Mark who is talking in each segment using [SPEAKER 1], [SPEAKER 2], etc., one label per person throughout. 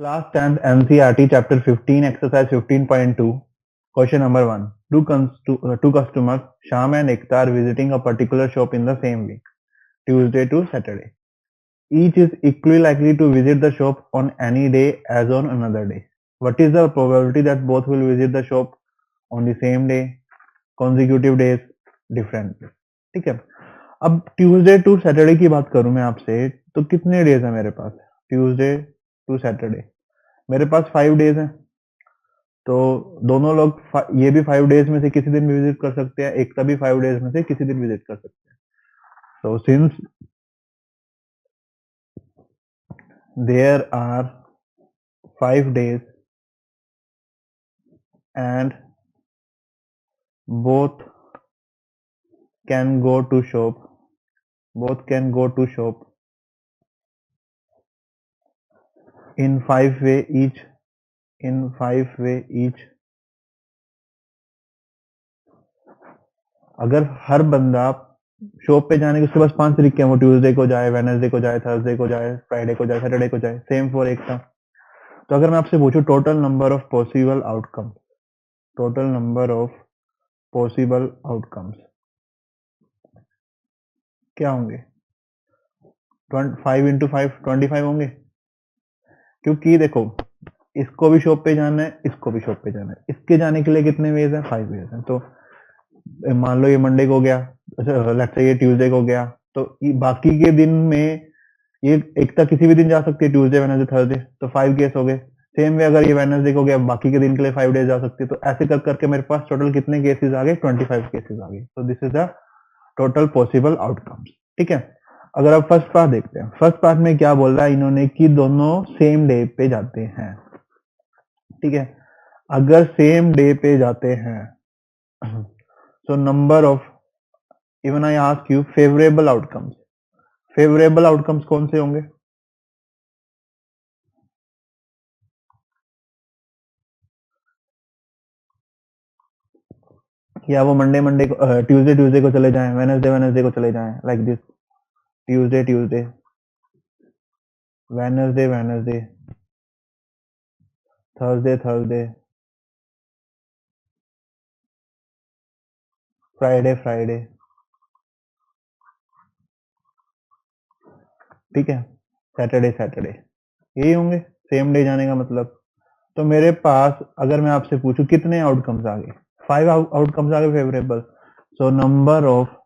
[SPEAKER 1] Class 10th NCERT Chapter 15 Exercise 15.2 Question number 1. Two customers Sham and Ekta are visiting a particular shop in the same week, Tuesday to Saturday. Each is equally likely to visit the shop on any day as on another day. What is the probability that both will visit the shop on the same day, consecutive days, different days? ठीक है. अब Tuesday to Saturday की बात करूं मैं आपसे तो कितने डेज है मेरे पास? ट्यूसडे टू सैटरडे मेरे पास 5 डेज हैं, तो दोनों लोग ये भी 5 डेज में से किसी दिन भी विजिट कर सकते हैं, एक भी 5 डेज में से किसी दिन विजिट कर सकते हैं. So since there are 5 days and both can go to shop in 5 way each अगर हर बंदा शॉप पे जाने के उसके पास 5 तरीके हैं, वो ट्यूसडे को जाए, वेडनेसडे को जाए, थर्सडे को जाए, फ्राइडे को जाए, सैटरडे को जाए, सेम फॉर एक था. तो अगर मैं आपसे पूछूं total number of possible outcomes क्या होंगे? 5 इंटू 5 25 होंगे, क्योंकि देखो इसको भी शॉप पे जाना है, इसको भी शॉप पे जाना है. इसके जाने के लिए कितने वेज हैं? 5 वेज हैं. तो मान लो ये मंडे को गया, लेट्स से ये ट्यूसडे को गया, तो बाकी के दिन में ये एकता किसी भी दिन जा सकती है, ट्यूसडे, वेडनेसडे, थर्सडे, तो 5 केस हो गए. सेम वे अगर ये वेडनेसडे को गया, बाकी के दिन के लिए 5 डेज जा सकती है. तो ऐसे कर करके मेरे पास टोटल कितने केसेस आ गए? 25 केसेस आ गए. तो this is the total possible outcomes. ठीक है. अगर आप फर्स्ट पार्ट देखते हैं, फर्स्ट पार्ट में क्या बोल रहा है इन्होंने कि दोनों सेम डे पे जाते हैं. ठीक है. अगर सेम डे पे जाते हैं so number of, even I ask you favorable outcomes कौन से होंगे? या वो मंडे को ट्यूसडे को चले जाएं, वेडनेसडे को चले जाएं, like this. Tuesday Wednesday Thursday Friday. ठीक है. सैटरडे यही होंगे सेम डे जाने का मतलब. तो मेरे पास अगर मैं आपसे पूछूं कितने आउटकम्स आ गए? 5 आउटकम्स आ गए favourable. So number of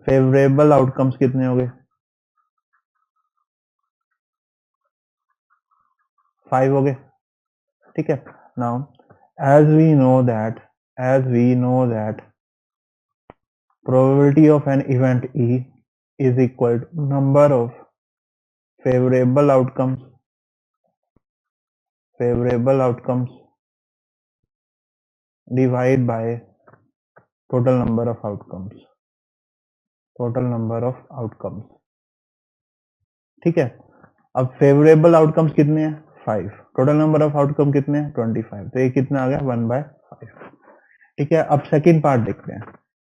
[SPEAKER 1] favourable outcomes कितने हो गए? 5 हो गए. ठीक है. Now as we know that probability of an event E is equal to number of favorable outcomes divided by total number of outcomes. ठीक है. अब फेवरेबल आउटकम्स कितने हैं? 5. टोटल नंबर ऑफ आउटकम कितने हैं? 25. तो ये कितना आ गया? 1/5. ठीक है. अब सेकंड पार्ट देखते हैं.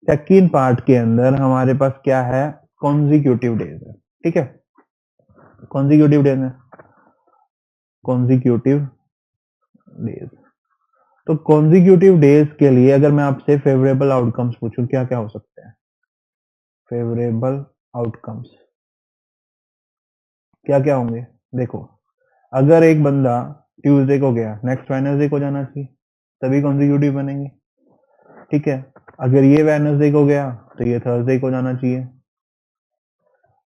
[SPEAKER 1] सेकंड पार्ट के अंदर हमारे पास क्या है? कॉन्जिक्यूटिव डेज है. ठीक है. Consecutive days. तो कॉन्जिक्यूटिव डेज के लिए अगर मैं आपसे फेवरेबल आउटकम्स पूछूं, क्या क्या हो सकते हैं? फेवरेबल आउटकम्स क्या क्या होंगे? देखो, अगर एक बंदा ट्यूसडे को गया, नेक्स्ट वेडनेसडे को जाना चाहिए, तभी कॉन्जिक्यूटिव बनेंगे. ठीक है. अगर ये वेडनेसडे को गया तो ये थर्सडे को जाना चाहिए,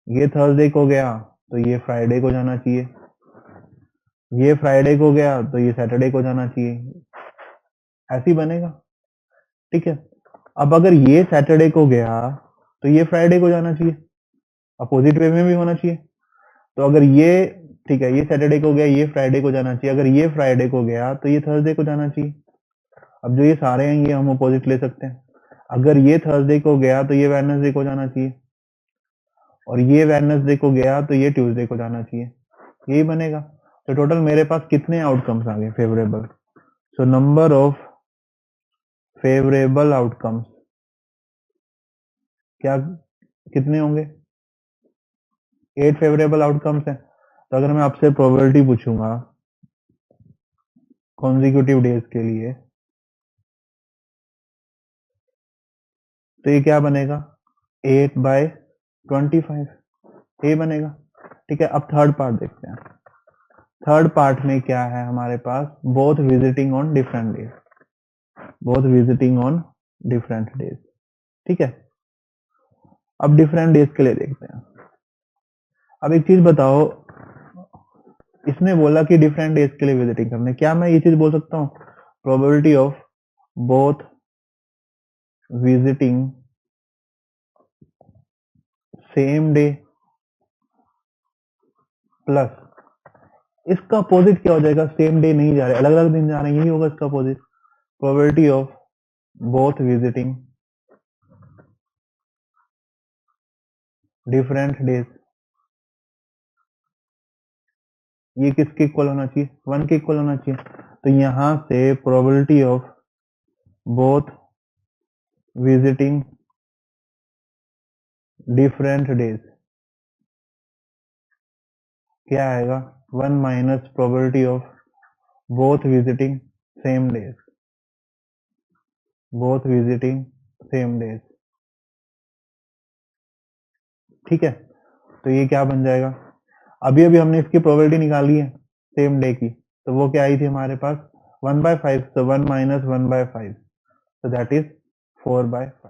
[SPEAKER 1] ये थर्सडे को गया तो ये फ्राइडे को जाना चाहिए, ये फ्राइडे को गया तो ये सैटरडे को जाना चाहिए. ऐसे ही बनेगा. ठीक है. अब अगर ये सैटरडे को गया तो ये फ्राइडे को जाना चाहिए, अपोजिट वे में भी होना चाहिए. तो अगर ये, ठीक है, ये सैटरडे को गया, ये फ्राइडे को जाना चाहिए. अगर ये फ्राइडे को गया तो ये थर्सडे को जाना चाहिए. अब जो ये सारे हैं ये हम अपोजिट ले सकते हैं. अगर ये थर्सडे को गया तो ये वेडनेसडे को जाना चाहिए, और ये वेडनेसडे को गया तो ये ट्यूसडे को जाना चाहिए. यही बनेगा. तो टोटल मेरे पास कितने आउटकम्स आ गए favourable? So number of favourable outcomes क्या कितने होंगे? 8 फेवरेबल आउटकम्स हैं. तो अगर मैं आपसे प्रोबेबिलिटी पूछूंगा कॉन्जिक्यूटिव डेज के लिए, तो ये क्या बनेगा 8/25 ये बनेगा। ठीक है, अब थर्ड पार्ट देखते हैं। थर्ड पार्ट में क्या है हमारे पास, both visiting on different days, both visiting on different days. ठीक है, अब डिफरेंट डेज के लिए देखते हैं। अब एक चीज बताओ, इसने बोला कि डिफरेंट डेज के लिए विजिटिंग करने, क्या मैं ये चीज बोल सकता हूँ probability of both visiting same debt plus, इसका अपोजिट क्या हो जाएगा, सेम डे नहीं जा रहे, अलग अलग दिन जा रहे हैं, यही होगा इसका opposite. Probability of both visiting different days, ये किसके इक्वल होना चाहिए, 1 के इक्वल होना चाहिए। तो यहां से probability of both visiting different days क्या आएगा, 1 minus probability of both visiting same days, both visiting same days. ठीक है, तो ये क्या बन जाएगा, अभी अभी हमने इसकी प्रोबेबिलिटी निकाली है सेम डे की, तो वो क्या आई थी हमारे पास 1/5, तो 1 माइनस 1/5, so that is 4/5।